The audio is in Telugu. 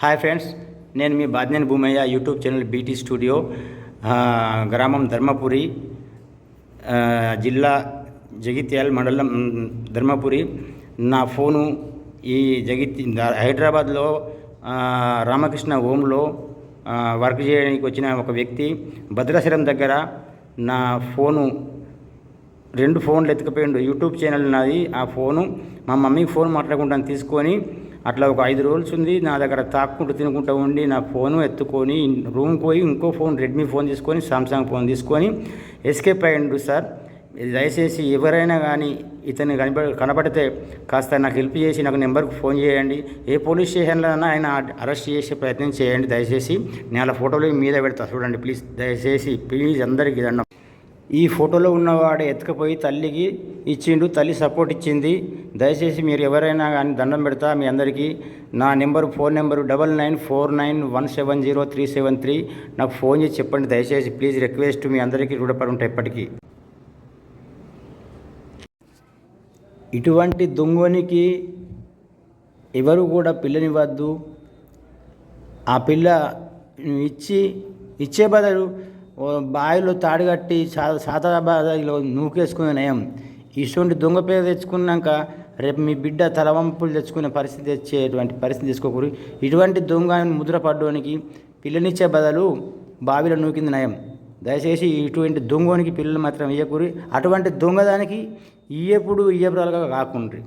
హాయ్ ఫ్రెండ్స్, నేను మీ బాధ్యని Bhumayya. YouTube channel BT studio, గ్రామం ధర్మపురి, జిల్లా జగిత్యాల, మండలం ధర్మపురి. నా ఫోను ఈ హైదరాబాద్లో రామకృష్ణ హోమ్లో వర్క్ చేయడానికి వచ్చిన ఒక వ్యక్తి భద్రాచలం దగ్గర నా ఫోను 2 ఫోన్లు ఎత్తుకుపోయిండు. యూట్యూబ్ ఛానల్ నాది. ఆ ఫోను మా మమ్మీకి ఫోన్ మాట్లాడుకుంటాను తీసుకొని అట్లా ఒక 5 రోజులు ఉంది నా దగ్గర తాక్కుంటూ తినుకుంటూ ఉండి నా ఫోను ఎత్తుకొని రూమ్కి పోయి ఇంకో ఫోన్ రెడ్మీ ఫోన్ తీసుకొని సామ్సంగ్ ఫోన్ తీసుకొని ఎస్కేప్ అయ్యిండు. సార్, దయచేసి ఎవరైనా కానీ ఇతన్ని కనబడితే కాస్త నాకు హెల్ప్ చేసి నాకు నెంబర్కి ఫోన్ చేయండి. ఏ పోలీస్ స్టేషన్లోనైనా ఆయన అరెస్ట్ చేసే ప్రయత్నం చేయండి దయచేసి. నేను అలా ఫోటోలు మీద పెడతా చూడండి ప్లీజ్, దయచేసి ప్లీజ్. అందరికీ దండం. ఈ ఫోటోలో ఉన్నవాడే ఎత్తుకుపోయి తల్లికి ఇచ్చిండు, తల్లి సపోర్ట్ ఇచ్చింది. దయచేసి మీరు ఎవరైనా కానీ దండం పెడతా మీ అందరికీ. నా ఫోన్ నెంబరు 9949170373. నాకు ఫోన్ చేసి చెప్పండి దయచేసి ప్లీజ్. రిక్వెస్ట్ మీ అందరికీ రుణపడి ఉంటాయి ఎప్పటికీ. ఇటువంటి దొంగనికి ఎవరు కూడా పిల్లనివ్వద్దు. ఆ పిల్ల ఇచ్చే బదులు బావిలో తాడిగట్టి సాతాబాదలో నూకేసుకునే నయం. ఇటువంటి దొంగ పేరు తెచ్చుకున్నాక రేపు మీ బిడ్డ తలవంపులు తెచ్చుకునే పరిస్థితి తెచ్చేటువంటి పరిస్థితి తీసుకోకూడదు. ఇటువంటి దొంగ ముద్రపడ్డానికి పిల్లనిచ్చే బదులు బావిలో నూకింది నయం. దయచేసి ఇటువంటి దొంగనికి పిల్లలు మాత్రం ఇయ్యకూరి. అటువంటి దొంగదానికి ఇయ్యపురాలుగా కాకుండ్రి.